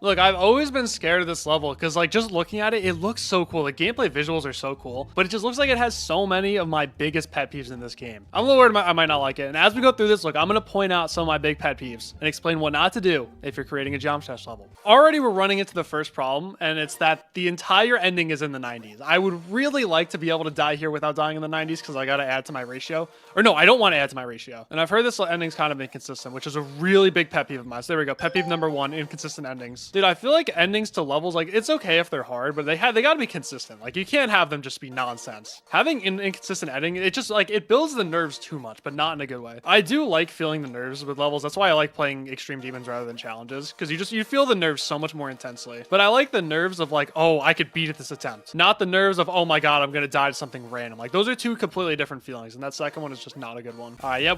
Look, I've always been scared of this level because, like, just looking at it, it looks so cool. The gameplay visuals are so cool, but it just looks like it has so many of my biggest pet peeves in this game. I'm a little worried I might not like it. And as we go through this, look, I'm going to point out some of my big pet peeves and explain what not to do if you're creating a JLMoods level. Already, we're running into the first problem, and it's that the entire ending is in the 90s. I would really like to be able to die here without dying in the 90s because I got to add to my ratio. Or no, I don't want to add to my ratio. And I've heard this ending's kind of inconsistent, which is a really big pet peeve of mine. So there we go. Pet peeve number 1, inconsistent endings. Dude, I feel like endings to levels, like, it's okay if they're hard, but they gotta be consistent. Like, you can't have them just be nonsense. Having an inconsistent ending, it just, like, it builds the nerves too much, but not in a good way. I do like feeling the nerves with levels. That's why I like playing extreme demons rather than challenges, because you feel the nerves so much more intensely. But I like the nerves of, like, oh, I could beat at this attempt, not the nerves of, oh my god, I'm gonna die to something random. Like, those are two completely different feelings, and that second one is just not a good one. All right, yeah,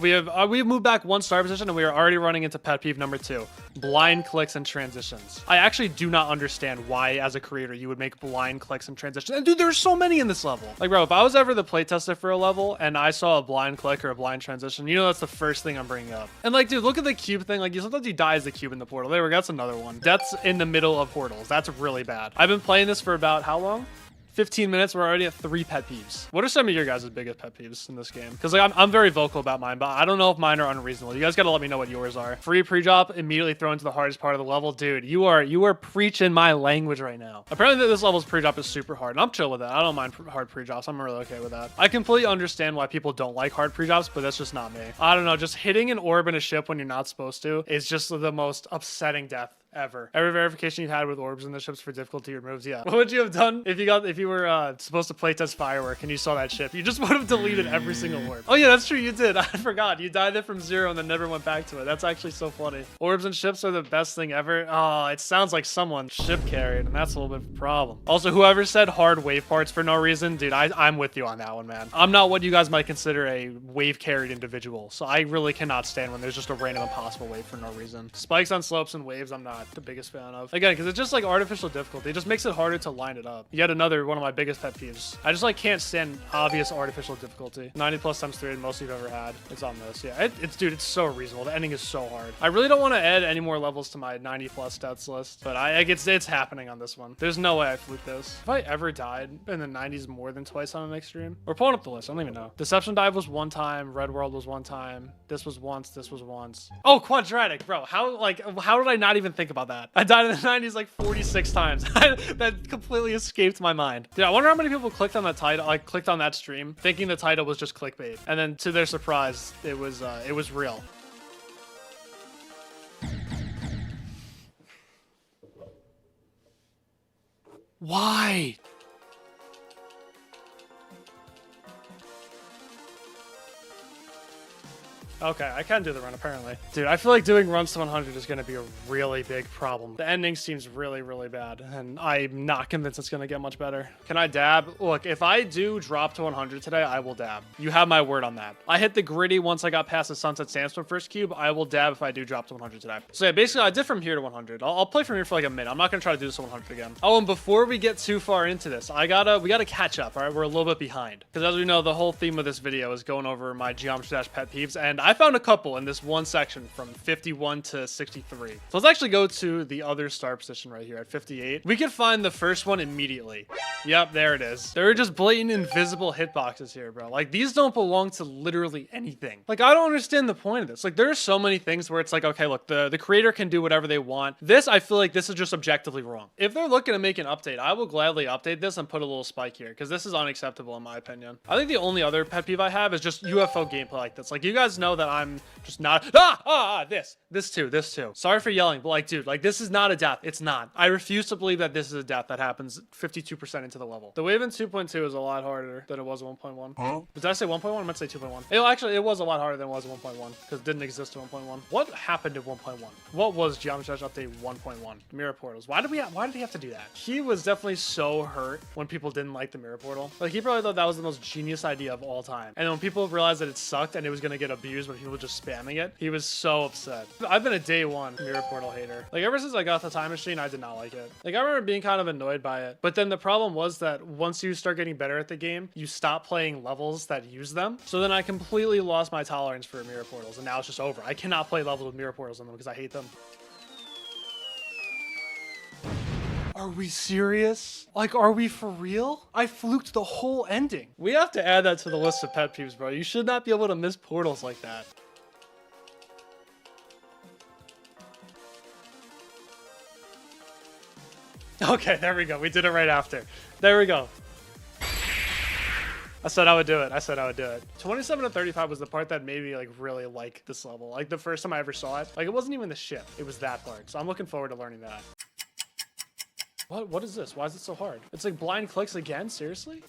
we've moved back 1 star position, and we are already running into pet peeve number 2, blind clicks and transitions. I actually do not understand why as a creator you would make blind clicks and transitions. And dude, there's so many in this level. Like, bro, if I was ever the playtester for a level and I saw a blind click or a blind transition, you know that's the first thing I'm bringing up. And like, dude, look at the cube thing. Like, sometimes you die as the cube in the portal. There we go. That's another one. Deaths in the middle of portals. That's really bad. I've been playing this for about how long? 15 minutes, we're already at 3 pet peeves. What are some of your guys' biggest pet peeves in this game? Because like I'm very vocal about mine, but I don't know if mine are unreasonable. You guys gotta let me know what yours are. Free pre-drop, immediately thrown into the hardest part of the level. Dude, you are preaching my language right now. Apparently this level's pre-drop is super hard, and I'm chill with that. I don't mind hard pre-drops. I'm really okay with that. I completely understand why people don't like hard pre-drops, but that's just not me. I don't know, just hitting an orb in a ship when you're not supposed to is just the most upsetting death ever. Every verification you've had with orbs in the ships for difficulty removes, yeah. What would you have done if you were supposed to playtest firework and you saw that ship? You just would have deleted every single orb. Oh yeah, that's true, you did. I forgot. You died there from 0 and then never went back to it. That's actually so funny. Orbs and ships are the best thing ever. Oh, it sounds like someone ship carried, and that's a little bit of a problem. Also, whoever said hard wave parts for no reason, dude, I'm with you on that one, man. I'm not what you guys might consider a wave carried individual, so I really cannot stand when there's just a random impossible wave for no reason. Spikes on slopes and waves, I'm not the biggest fan of. Again, because it's just like artificial difficulty. It just makes it harder to line it up. Yet another one of my biggest pet peeves. I just like can't stand obvious artificial difficulty. 90 plus times 3, the most you've ever had. It's on this. Yeah, dude, it's so reasonable. The ending is so hard. I really don't want to add any more levels to my 90 plus stats list, but it's happening on this one. There's no way I fluked this. If I ever died in the 90s more than twice on an extreme, we're pulling up the list. I don't even know. Deception Dive was 1 time. Red World was 1 time. This was once. This was once. Oh, quadratic, bro. How did I not even think about that? I died in the 90s like 46 times. That completely escaped my mind. Dude, I wonder how many people clicked on that title, like clicked on that stream, thinking the title was just clickbait, and then to their surprise, it was real. Why? Okay, I can do the run, apparently. Dude, I feel like doing runs to 100 is going to be a really big problem. The ending seems really, really bad, and I'm not convinced it's going to get much better. Can I dab? Look, if I do drop to 100 today, I will dab. You have my word on that. I hit the gritty once I got past the Sunset Sandstorm first cube. I will dab if I do drop to 100 today. So yeah, basically, I did from here to 100. I'll play from here for like a minute. I'm not going to try to do this to 100 again. Oh, and before we get too far into this, we gotta catch up, all right? We're a little bit behind. Because as we know, the whole theme of this video is going over my JLMoods pet peeves, and I found a couple in this one section from 51 to 63. So let's actually go to the other star position right here at 58. We can find the first one immediately. Yep, there it is. There are just blatant invisible hitboxes here, bro. Like, these don't belong to literally anything. Like, I don't understand the point of this. Like, there are so many things where it's like, okay, look, the creator can do whatever they want. This, I feel like this is just objectively wrong. If they're looking to make an update, I will gladly update this and put a little spike here, because this is unacceptable in my opinion. I think the only other pet peeve I have is just UFO gameplay like this. Like, you guys know that I'm just not this too. Sorry for yelling, but like, dude, like, this is not a death. It's not. I refuse to believe that this is a death that happens 52% into the level. The wave in 2.2 is a lot harder than it was in 1.1. Huh? Did I say 1.1? I meant to say 2.1. Actually, it was a lot harder than it was in 1.1 because it didn't exist in 1.1. What happened in 1.1? What was JLMoods update 1.1? Mirror portals. Why did he have to do that? He was definitely so hurt when people didn't like the mirror portal. Like, he probably thought that was the most genius idea of all time. And when people realized that it sucked and it was gonna get abused when people were just spamming it, he was so upset. I've been a day 1 mirror portal hater. Like, ever since I got the time machine, I did not like it. Like, I remember being kind of annoyed by it. But then the problem was that once you start getting better at the game, you stop playing levels that use them. So then I completely lost my tolerance for mirror portals, and now it's just over. I cannot play levels with mirror portals in them because I hate them. Are we serious? Like, are we for real? I fluked the whole ending. We have to add that to the list of pet peeves, bro. You should not be able to miss portals like that. Okay, there we go. We did it right after. There we go. I said I would do it. I said I would do it. 27 to 35 was the part that made me like really like this level. Like the first time I ever saw it. Like it wasn't even the ship. It was that part. So I'm looking forward to learning that. What is this? Why is it so hard? It's like blind clicks again? Seriously?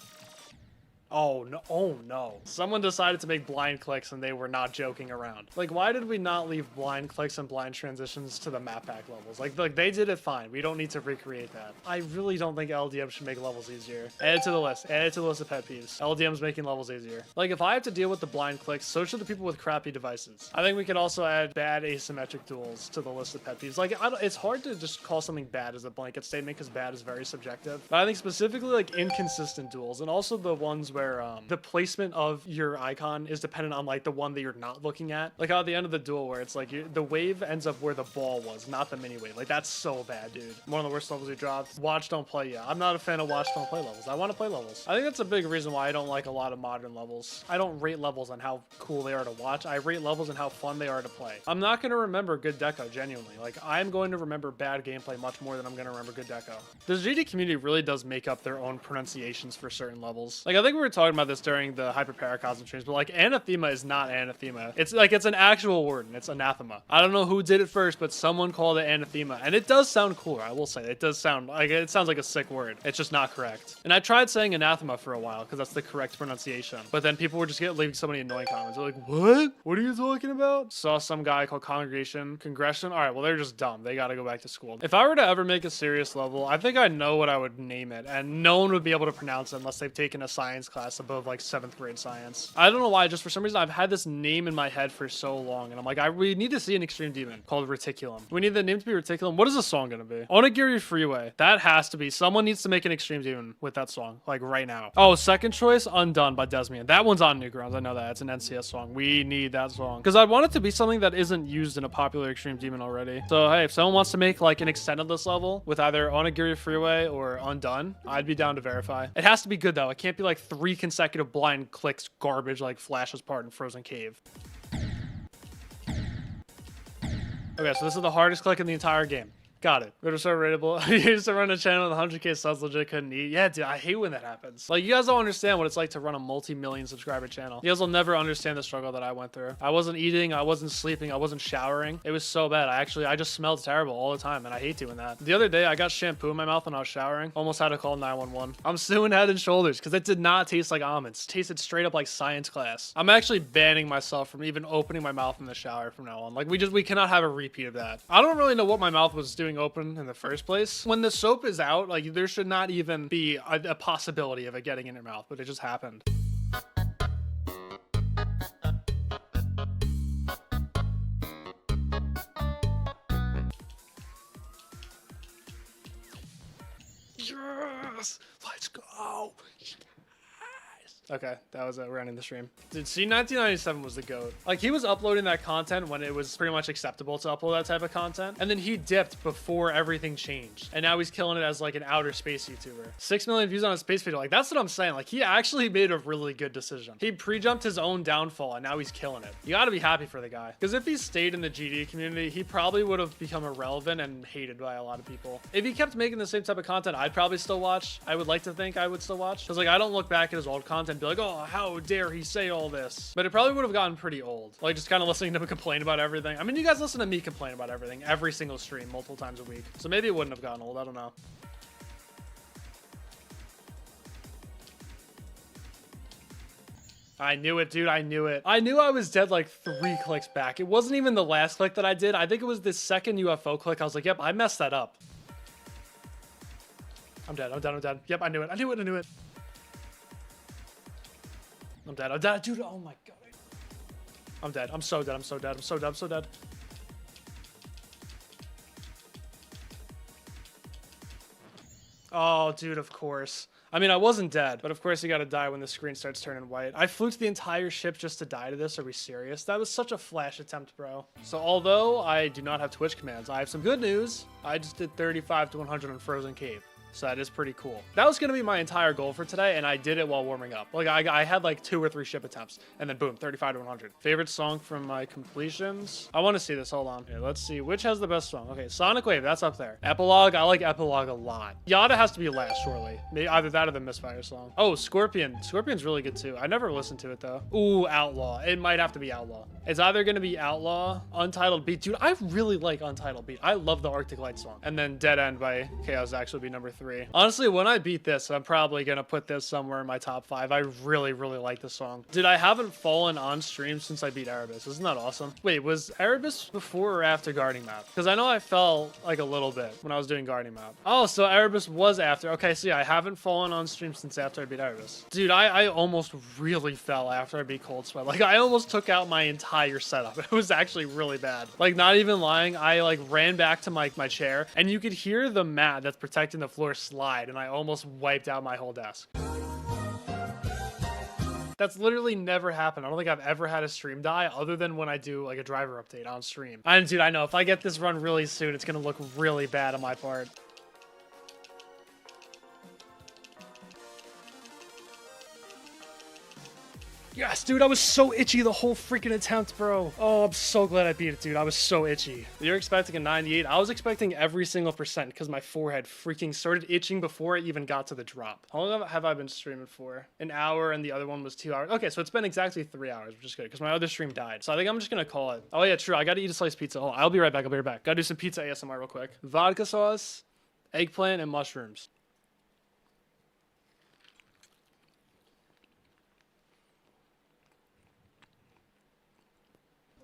Oh no, oh no. Someone decided to make blind clicks and they were not joking around. Like, why did we not leave blind clicks and blind transitions to the map pack levels? Like they did it fine. We don't need to recreate that. I really don't think LDM should make levels easier. Add it to the list. Add it to the list of pet peeves. LDM's making levels easier. Like, if I have to deal with the blind clicks, so should the people with crappy devices. I think we could also add bad asymmetric duels to the list of pet peeves. Like, it's hard to just call something bad as a blanket statement because bad is very subjective. But I think specifically like inconsistent duels and also the ones where the placement of your icon is dependent on like the one that you're not looking at. Like at the end of the duel where it's like the wave ends up where the ball was, not the mini wave. Like that's so bad, dude. One of the worst levels we dropped. Watch, don't play. Yeah, I'm not a fan of watch, don't play levels. I want to play levels. I think that's a big reason why I don't like a lot of modern levels. I don't rate levels on how cool they are to watch. I rate levels on how fun they are to play. I'm not going to remember good deco, genuinely. Like I'm going to remember bad gameplay much more than I'm going to remember good deco. The GD community really does make up their own pronunciations for certain levels. Like I think we were talking about this during the Hyperparacosm streams, but like anathema is not anathema. It's like it's an actual word and it's anathema. I don't know who did it first, but someone called it anathema and it does sound cooler. I will say it does sound like it sounds like a sick word. It's just not correct. And I tried saying anathema for a while because that's the correct pronunciation. But then people were just leaving so many annoying comments. They're like, what? What are you talking about? Saw some guy called Congregation. All right, well they're just dumb. They got to go back to school. If I were to ever make a serious level, I think I know what I would name it, and no one would be able to pronounce it unless they've taken a science class above like 7th grade science. I don't know why, just for some reason I've had this name in my head for so long and I'm like, we need to see an extreme demon called Reticulum. We need the name to be Reticulum. What is the song gonna be? Onigiri Freeway. That has to be. Someone needs to make an extreme demon with that song, like right now. Oh, second choice, Undone by Desmian. That one's on Newgrounds. I know that. It's an NCS song. We need that song. Because I want it to be something that isn't used in a popular extreme demon already. So hey, if someone wants to make like an extended list level with either Onigiri Freeway or Undone, I'd be down to verify. It has to be good though. It can't be like 3 consecutive blind clicks garbage like Flash's part in Frozen Cave. Okay, so this is the hardest click in the entire game. Got it. Go to start rateable. You used to run a channel with 100k subs, legit couldn't eat. Yeah, dude, I hate when that happens. Like, you guys don't understand what it's like to run a multi-million subscriber channel. You guys will never understand the struggle that I went through. I wasn't eating, I wasn't sleeping, I wasn't showering. It was so bad. I just smelled terrible all the time, and I hate doing that. The other day, I got shampoo in my mouth when I was showering. Almost had to call 911. I'm suing Head and Shoulders because it did not taste like almonds. It tasted straight up like science class. I'm actually banning myself from even opening my mouth in the shower from now on. Like, we cannot have a repeat of that. I don't really know what my mouth was doing open in the first place. When the soap is out, like there should not even be a possibility of it getting in your mouth, but it just happened. Yes! Let's go! Okay, that was it. We're ending the stream. Dude, C1997 was the GOAT. Like, he was uploading that content when it was pretty much acceptable to upload that type of content. And then he dipped before everything changed. And now he's killing it as, like, an outer space YouTuber. 6 million views on a space video. Like, that's what I'm saying. Like, he actually made a really good decision. He pre-jumped his own downfall, and now he's killing it. You gotta be happy for the guy. Because if he stayed in the GD community, he probably would have become irrelevant and hated by a lot of people. If he kept making the same type of content, I'd probably still watch. I would like to think I would still watch. Because, like, I don't look back at his old content and be like, oh, how dare he say all this? But it probably would have gotten pretty old. Like, just kind of listening to him complain about everything. I mean, you guys listen to me complain about everything every single stream multiple times a week. So maybe it wouldn't have gotten old. I don't know. I knew it, dude. I knew it. I knew I was dead like 3 clicks back. It wasn't even the last click that I did. I think it was the second UFO click. I was like, yep, I messed that up. I'm dead. I'm dead. I'm dead. Yep, I knew it. I knew it. I knew it. I'm dead. I'm dead. Dude, oh my god. I'm dead. I'm so dead. I'm so dead. I'm so dead. I'm so dead. Oh, dude, of course. I mean, I wasn't dead, but of course you gotta die when the screen starts turning white. I fluked the entire ship just to die to this. Are we serious? That was such a flash attempt, bro. So although I do not have Twitch commands, I have some good news. I just did 35 to 100 on Frozen Cave. So that is pretty cool. That was going to be my entire goal for today, and I did it while warming up. Like, I had like 2 or 3 ship attempts, and then boom, 35 to 100. Favorite song from my completions? I want to see this. Hold on. Okay, let's see. Which has the best song? Okay, Sonic Wave, that's up there. Epilogue, I like Epilogue a lot. Yada has to be last, surely. Maybe either that or the Misfire song. Oh, Scorpion. Scorpion's really good, too. I never listened to it, though. Ooh, Outlaw. It might have to be Outlaw. It's either going to be Outlaw, Untitled Beat. Dude, I really like Untitled Beat. I love the Arctic Light song. And then Dead End by Chaos actually be number 3. Honestly, when I beat this, I'm probably going to put this somewhere in my top 5. I really, really like this song. Dude, I haven't fallen on stream since I beat Erebus. Isn't that awesome? Wait, was Erebus before or after Guarding Map? Because I know I fell like a little bit when I was doing Guarding Map. Oh, so Erebus was after. Okay, so yeah, I haven't fallen on stream since after I beat Erebus. Dude, I almost really fell after I beat Cold Sweat. Like, I almost took out my entire setup. It was actually really bad. Like, not even lying, I like ran back to my chair, and you could hear the mat that's protecting the floor slide, and I almost wiped out my whole desk. That's literally never happened. I don't think I've ever had a stream die other than when I do like a driver update on stream. And dude, I know if I get this run really soon, it's gonna look really bad on my part. Yes, dude, I was so itchy the whole freaking attempt, bro. Oh, I'm so glad I beat it, dude. I was so itchy. You're expecting a 98. I was expecting every single percent because my forehead freaking started itching before I even got to the drop. How long have I been streaming for? An hour, and the other one was 2 hours. Okay, so it's been exactly 3 hours, which is good because my other stream died. So I think I'm just going to call it. Oh, yeah, true. I got to eat a slice of pizza. Hold on. I'll be right back. I'll be right back. Got to do some pizza ASMR real quick. Vodka sauce, eggplant, and mushrooms.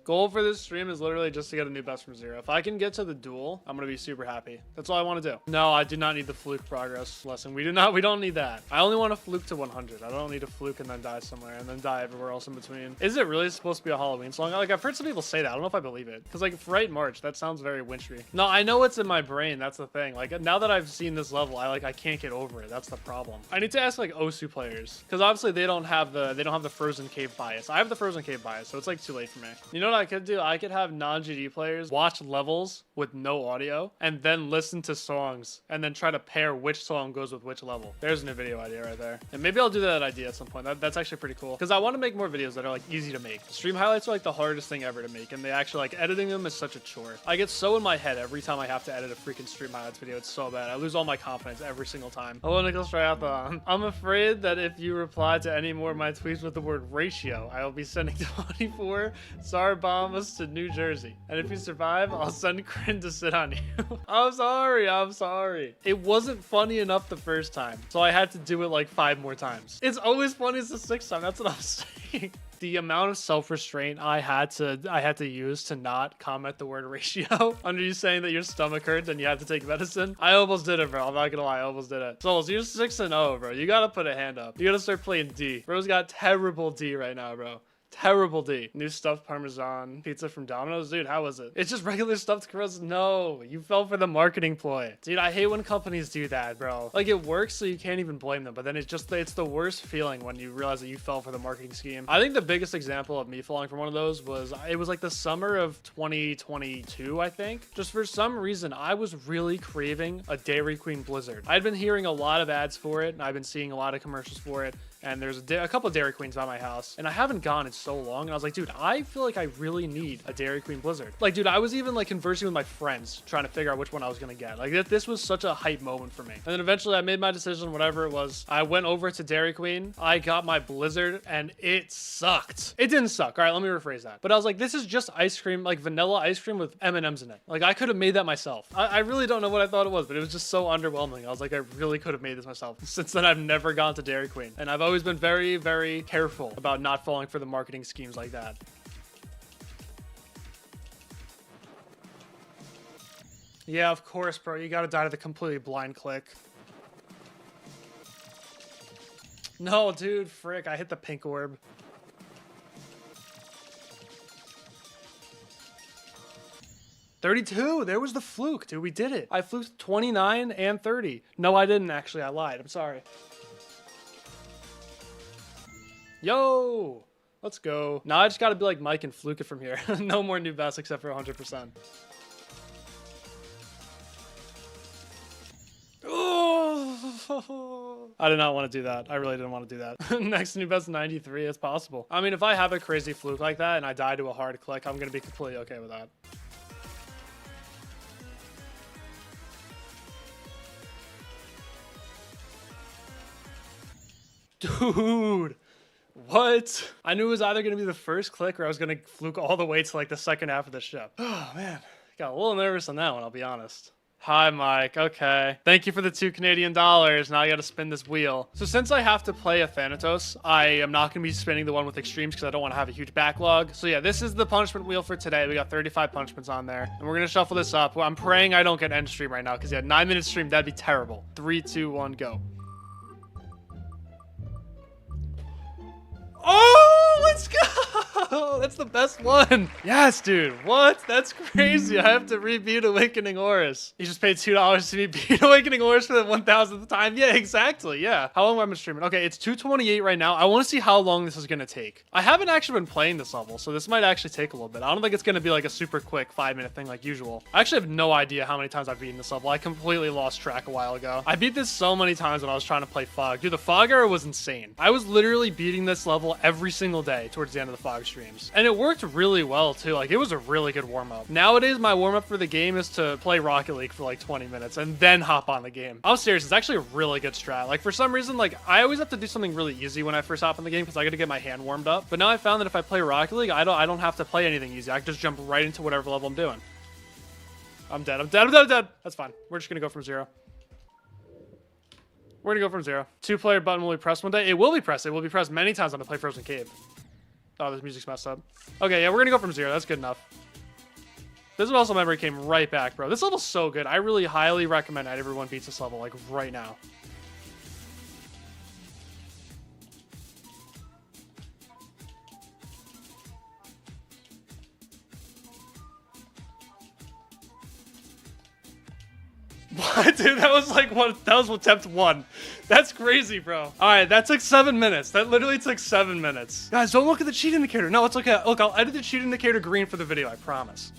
Goal for this stream is literally just to get a new best from 0. If I can get to the duel, I'm gonna be super happy. That's all I want to do. No, I do not need the fluke progress lesson. We don't need that. I only want to fluke to 100. I don't need to fluke and then die somewhere and then die everywhere else in between. Is it really supposed to be a Halloween song? Like, I've heard some people say that. I don't know if I believe it. Because like Fright March, that sounds very wintry. No, I know it's in my brain. That's the thing. Like, now that I've seen this level, I can't get over it. That's the problem. I need to ask like Osu players, because obviously they don't have the Frozen Cave bias. I have the Frozen Cave bias, so it's like too late for me. You know what I could do? I could have non-GD players watch levels with no audio and then listen to songs and then try to pair which song goes with which level. There's a new video idea right there. And maybe I'll do that idea at some point. That's actually pretty cool because I want to make more videos that are like easy to make. Stream highlights are like the hardest thing ever to make, and they actually like editing them is such a chore. I get so in my head every time I have to edit a freaking stream highlights video. It's so bad. I lose all my confidence every single time. Hello, Nicholas Triathlon. I'm afraid that if you reply to any more of my tweets with the word ratio, I will be sending 24 SAR bombs to New Jersey. And if you survive, I'll send Kryn to sit on you. I'm sorry. It wasn't funny enough the first time, so I had to do it like 5 more times. It's always funny as the 6th time. That's what I'm saying. The amount of self-restraint I had to use to not comment the word ratio under you saying that your stomach hurts and you have to take medicine. I almost did it, bro. I'm not gonna lie, I almost did it. Solus, you're 6-0, bro. You gotta put a hand up. You gotta start playing D. Bro's got terrible D right now, bro. Terrible D. New stuffed Parmesan pizza from Domino's. Dude, how was it? It's just regular stuffed crust. No, you fell for the marketing ploy. Dude, I hate when companies do that, bro. Like, it works, so you can't even blame them. But then it's the worst feeling when you realize that you fell for the marketing scheme. I think the biggest example of me falling for one of those was, it was like the summer of 2022, I think. Just for some reason, I was really craving a Dairy Queen Blizzard. I'd been hearing a lot of ads for it, and I've been seeing a lot of commercials for it. And there's a couple of Dairy Queens by my house, and I haven't gone in so long, and I was like, dude, I feel like I really need a Dairy Queen Blizzard. Like, dude, I was even like conversing with my friends trying to figure out which one I was gonna get. Like, this was such a hype moment for me. And then eventually I made my decision, whatever it was. I went over to Dairy Queen, I got my Blizzard, and it sucked. It didn't suck. All right, let me rephrase that. But I was like, this is just ice cream, like vanilla ice cream with M&Ms in it. Like, I could have made that myself. I really don't know what I thought it was, but it was just so underwhelming. I was like, I really could have made this myself. Since then, I've never gone to Dairy Queen, and I've always been very, very careful about not falling for the marketing schemes like that. Yeah, of course, bro. You gotta die to the completely blind click. No, dude, frick. I hit the pink orb. $32. There was the fluke, dude. We did it. I fluked 29 and 30. No, I didn't actually. I lied. I'm sorry. Yo, let's go. Now I just gotta be like Mike and fluke it from here. No more new best except for 100%. Oh, I did not want to do that. I really didn't want to do that. Next new best 93 is possible. I mean, if I have a crazy fluke like that and I die to a hard click, I'm going to be completely okay with that. Dude, what? I knew it was either going to be the first click or I was going to fluke all the way to like the second half of the ship. Oh, man. Got a little nervous on that one, I'll be honest. Hi, Mike. Okay. Thank you for the $2 Canadian. Now I gotta spin this wheel. So since I have to play a Thanatos, I am not gonna be spinning the one with extremes because I don't want to have a huge backlog. So yeah, this is the punishment wheel for today. We got 35 punishments on there. And we're gonna shuffle this up. I'm praying I don't get end stream right now because yeah, 9-minute stream, that'd be terrible. 3, 2, 1, go. Oh, let's go! That's the best one. Yes, dude. What? That's crazy. I have to rebeat Awakening Auras. You just paid $2 to beat Awakening Auras for the 1000th time. Yeah, exactly. Yeah. How long have I been streaming? Okay, it's 2:28 right now. I want to see how long this is going to take. I haven't actually been playing this level, so this might actually take a little bit. I don't think it's going to be like a super quick 5-minute thing like usual. I actually have no idea how many times I've beaten this level. I completely lost track a while ago. I beat this so many times when I was trying to play Fog. Dude, the Fog era was insane. I was literally beating this level every single day towards the end of the Fog streams. And it worked really well too. Like it was a really good warm-up. Nowadays, my warm-up for the game is to play Rocket League for like 20 minutes and then hop on the game. I'm serious, it's actually a really good strat. Like for some reason, like I always have to do something really easy when I first hop on the game because I got to get my hand warmed up. But now I found that if I play Rocket League, I don't have to play anything easy. I can just jump right into whatever level I'm doing. I'm dead. I'm dead. I'm dead. I'm dead. That's fine. We're just gonna go from 0. We're gonna go from 0. 2-player button will be pressed one day. It will be pressed. It will be pressed many times on the Play Frozen Cave. Oh, this music's messed up. Okay, yeah, we're gonna go from 0. That's good enough. This muscle memory came right back, bro. This level's so good. I really highly recommend that everyone beats this level, like, right now. What, dude? That was like what? That was attempt 1. That's crazy, bro. All right, that took 7 minutes. That literally took 7 minutes. Guys, don't look at the cheat indicator. No, it's okay. Look, I'll edit the cheat indicator green for the video. I promise.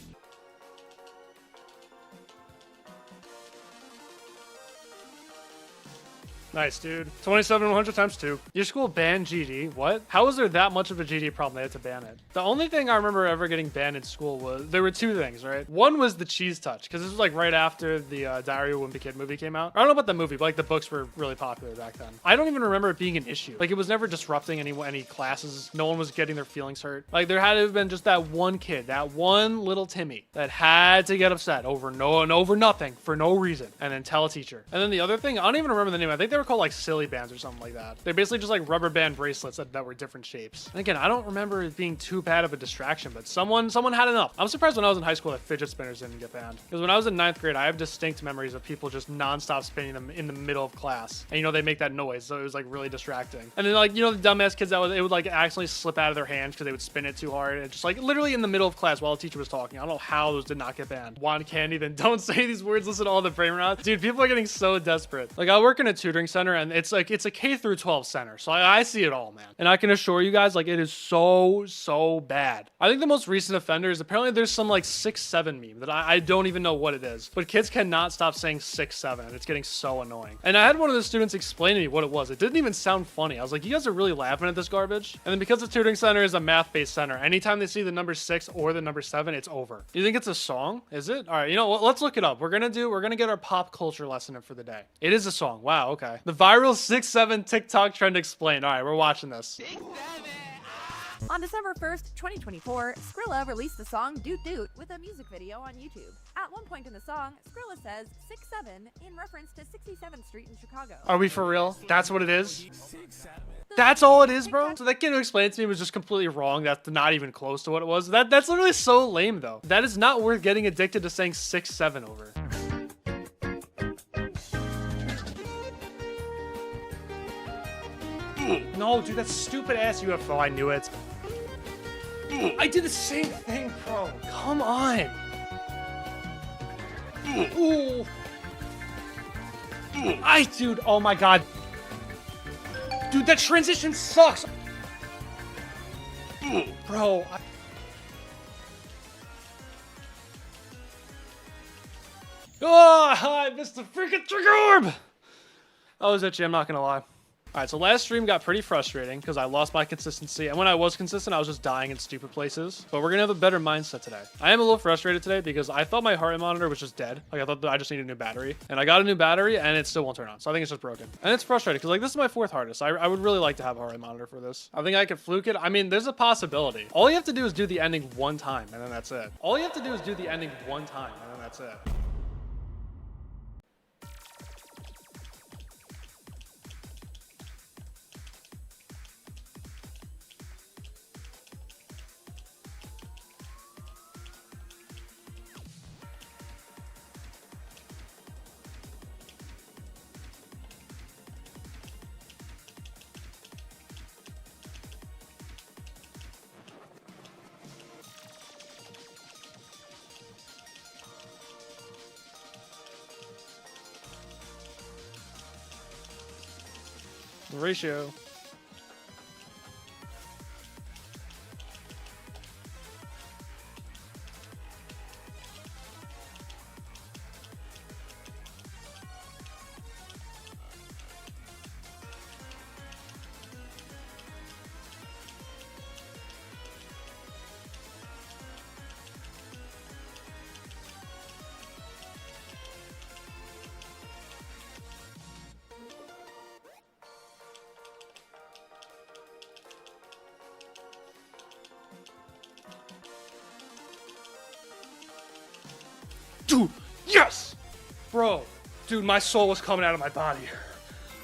Nice, dude. 27,100 times 2. Your school banned GD? What? How was there that much of a GD problem they had to ban it? The only thing I remember ever getting banned in school was, there were 2 things, right? One was the cheese touch, because this was like right after the Diary of a Wimpy Kid movie came out. I don't know about the movie, but like the books were really popular back then. I don't even remember it being an issue. Like it was never disrupting any classes. No one was getting their feelings hurt. Like there had to have been just that one kid, that one little Timmy that had to get upset over nothing for no reason and then tell a teacher. And then the other thing, I don't even remember the name. I think they were called like silly bands or something like that. They're basically just like rubber band bracelets that were different shapes. And again, I don't remember it being too bad of a distraction, but someone had enough. I'm surprised when I was in high school that fidget spinners didn't get banned. Because when I was in 9th grade, I have distinct memories of people just non-stop spinning them in the middle of class. And you know, they make that noise, so it was like really distracting. And then like, you know, the dumbass kids it would like accidentally slip out of their hands because they would spin it too hard. And just like literally in the middle of class while the teacher was talking. I don't know how those did not get banned. Want candy, then don't say these words, listen to all the brain rots. Dude, people are getting so desperate. Like I work in a tutoring center and it's a K through 12 center. So I see it all, man. And I can assure you guys, like it is so bad. I think the most recent offender is apparently there's some like 6-7 meme that I don't even know what it is, but kids cannot stop saying 6-7 and it's getting so annoying. And I had one of the students explain to me what it was. It didn't even sound funny. I was like, you guys are really laughing at this garbage. And then because the tutoring center is a math-based center, anytime they see the number 6 or the number 7, it's over. You think it's a song? Is it? All right, you know what? Let's look it up. We're gonna get our pop culture lesson in for the day. It is a song. Wow, okay. The viral 6-7 TikTok trend explained. All right, we're watching this. On December 1st, 2024, Skrilla released the song Doot Doot with a music video on YouTube. At one point in the song, Skrilla says 6-7 in reference to 67th Street in Chicago. Are we for real? That's what it is? That's all it is, bro? So that kid who explained it to me was just completely wrong. That's not even close to what it was. That's literally so lame, though. That is not worth getting addicted to saying 6-7 over. No, dude, that's stupid ass UFO. I knew it. I did the same thing, bro. Come on. Ooh. Dude, oh my god. Dude, that transition sucks. Bro. Oh, I missed the freaking trigger orb! I was itchy, I'm not gonna lie. Alright, so last stream got pretty frustrating because I lost my consistency, and when I was consistent, I was just dying in stupid places. But we're gonna have a better mindset today. I am a little frustrated today because I thought my heart rate monitor was just dead. Like, I thought that I just needed a new battery. And I got a new battery, and it still won't turn on. So I think it's just broken. And it's frustrating because, like, this is my 4th hardest. I would really like to have a heart rate monitor for this. I think I could fluke it. I mean, there's a possibility. All you have to do is do the ending one time, and then that's it. All you have to do is do the ending one time, and then that's it. The ratio. Dude, yes! Bro, dude, my soul was coming out of my body.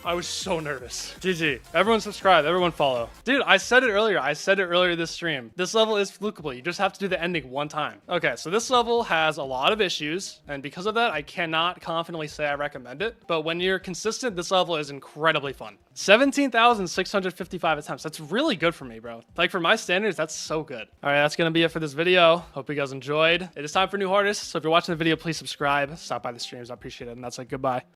I was so nervous. GG. Everyone subscribe. Everyone follow. Dude, I said it earlier. I said it earlier this stream. This level is flukeable. You just have to do the ending one time. Okay, so this level has a lot of issues, and because of that, I cannot confidently say I recommend it. But when you're consistent, this level is incredibly fun. 17,655 attempts. That's really good for me, bro. Like, for my standards, that's so good. All right, that's gonna be it for this video. Hope you guys enjoyed. It is time for new artists, so if you're watching the video, please subscribe. Stop by the streams. I appreciate it, and that's like goodbye.